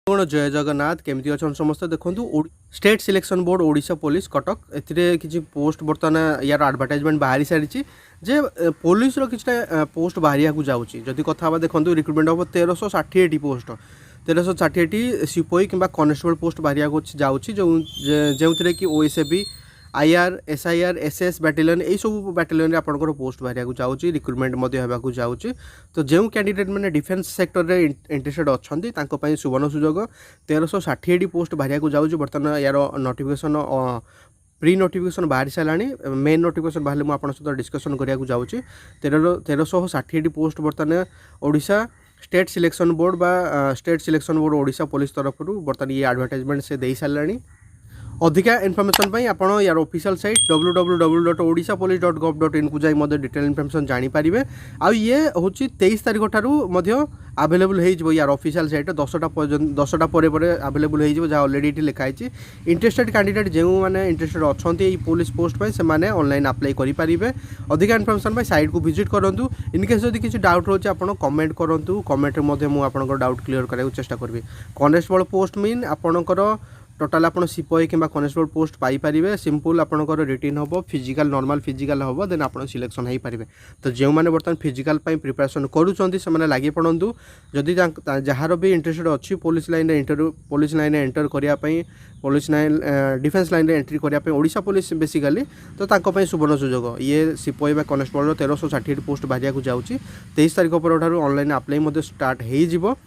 कौन जय जगन्नाथ केमती अच्छा समस्त देखो state selection board Odisha police Cuttack ए पोस्ट बर्तमान यार एडवर्टाइजमेंट बाहरी सारी जे पुलिस किसी पोस्ट बाहर जाऊँगी जदि कथा देखो रिक्रुटमेंट हम 1360 पोस्ट 1360 सिपाही कि कनेस्टेबल पोस्ट बाहर जाऊँगी जो कि ओएसएबी आईआर एसआईआर एसएस बैटालियन यही सब बैटालियन में आपंकर पोस्ट बाहर जाऊँगी रिक्रुटमेंट होगा जाऊँगी तो जो कैंडिडेट मैंने डिफेन्स सेक्टर में इंटरेस्टेड अच्छा सुवर्ण सुजोग 1360 पोस्ट बाहर जाऊँगी बर्तमान यार नोटिफिकेशन प्री नोटिफिकेशन बाहरी सारा मेन नोटिफिकेशन बाहर मुझे सहित डिस्कसन कराया जाऊँगी 1360 पोस्ट बर्तमान ओडिशा स्टेट सिलेक्शन बोर्ड बा state selection board Odisha police तरफ बर्तमान ये एडवर्टाइजमेंट से दे सारे अधिका इनफर्मेशन पाई आपण यार ऑफिशियल साइट www.odishapolice.gov.in को जाई डिटेल इनफर्मेशन जानीपारे आ ये हूँ 23 तारीख ठारू आवेलेबल हो यार ऑफिशियल साइट 10टा पर आवेलेबल हो जहाँ ऑलरेडी ये लिखाई इंटरेस्टेड कैंडिडेट जो मैंने इंटरेस्टेड अच्छा पुलिस पोस्ट पर से ऑनलाइन अप्लाई करेंगे अधिका इनफर्मेशन साइट को विजिट करूँ इनकेस जब किसी डाउट रोचे आप कमेंट करूँ कमेंट मुझे डाउट क्लीयर कराया चेष्टा करी कनेस्टेबल पोस्ट मीन आपणकर टोटाल आप सिपाही कि कनेस्टेबल पोस्ट पाइपर सिंपल आपंकर रिटिन हम फिजिकल नॉर्मल फिजिकल हम देन आप सिलेक्शन हो पारे तो जो मैंने बर्तमान फिजिकल प्रिपरेशन करुँच लगे पड़ू जदि जार भी इंटरेस्टेड अच्छी पुलिस लाइन एंटर करने police line defence line entry करने ओडिशा पुलिस बेसिकली तो सुवर्ण सुजोग ये सिपाही कनेस्टेबल 1360 पोस्ट बाहर जाऊँगी 23 तारीख पर ऑनलाइन अप्लाई स्टार्ट हो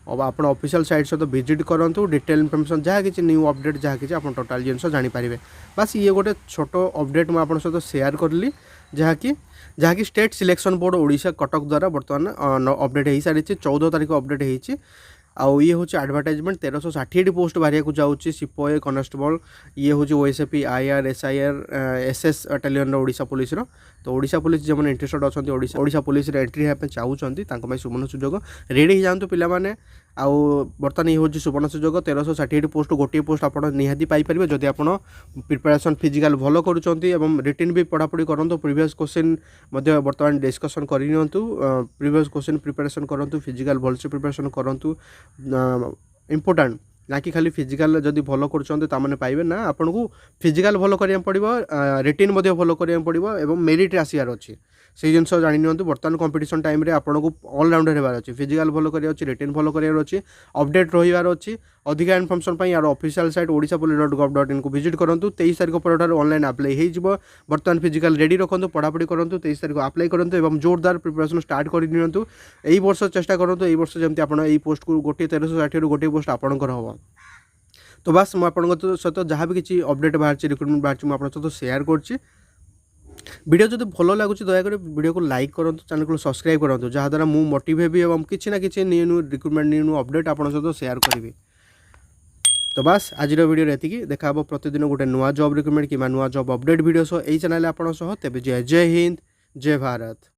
अब आप ऑफिशियल साइट सहित विजिट करूँ डिटेल इनफर्मेशन जहाँ कि न्यू अपडेट जहाँ कि आप टोटाल जिन जानीपारे बस ये गोटे छोट अपडेट मुझे सहित सेयार करी जहाँकि state selection board Odisha Cuttack द्वारा बर्तमान अपडेट हो सारी 14 तारीख अपडेट हो आउ ये हूँ एडवर्टाइजमेंट 1360 पोस्ट बाहर जाऊँगी सिपाही कनेस्टेबल ये हूँ OSAP IR SIR SS battalion Odisha police तो ओडिशा पुलिस जो मैंने इंटरेस्टेड अच्छा ओडिशा पुलिस एंट्री होगा चाहूँगी सुवर्ण सुजोग रेडी हो जातु पिलाने आउ बर्तमान ये हूँ सुवर्ण सुजोग 1360 पोस्ट गोटे पोस्ट आप निहाती पाइपर जदि आप प्रिपेरेसन फिजिकल भल करुँच रिटिन भी पढ़ापढ़ी करूँ प्रीवियस क्वेश्चन बर्तमान डिस्कसन करनी प्रीवियस क्वेश्चन प्रिपेरेसन करूँ फिजिकल भलसे प्रिपेरेसन करूँ इम्पोर्टाट ना कि खाली फिजिकल जदि भल कर पाइबे ना आपन को फिजिकल भल करिया पड़िबो रिटिन भल करिया पड़िबो एवं मेरिट आसियार अछि से जिनस जानि नियंतु बर्तमान कंपटीशन टाइम रे आपन को ऑलराउंडर हेबार अछि फिजिकल भल करिया अछि रिटिन भल करिया अछि अपडेट रहिबार अछि अधिका इनफॉर्मेशन पई यार ऑफिशियल साइट odishapolice.gov.in को विजिट करंतु 23 तारीख पर ऑनलाइन अप्लाई हो जिवो बर्तमान फिजिकल रेडी रखंतु पढ़ापढ़ी करंतु 23 तारीख अप्लाई करंतु एवं जोरदार प्रिपरेशन स्टार्ट कर नियंतु एई वर्ष चेष्टा करंतु एई वर्ष जेमति आपण एई पोस्ट को गोटे 1360 गोटे पोस्ट आपणकर हम तो बस मुझे सहित जहाँ भी किसी अपडेट बाहर रिक्रुटमेंट बाहर मुझे सहित सेयार कर वीडियो जो भल लगुच दयाकोरी वीडियो को लाइक करूँ चैनल को सब्सक्राइब करूँ जहाँद्वारा मुझे मोटिव हेबी और किसी ना कि न्यू रिक्रुटमेंट न्यू अपडेट आप सहित सेयार करी तो बस आज वीडियो ये देखा प्रतिदिन गोटे नुआ जॉब रिक्रुटमेंट कि नुआ जॉब अपडेट वीडियो सह यही चैनल आप तेज जय हिंद जय भारत।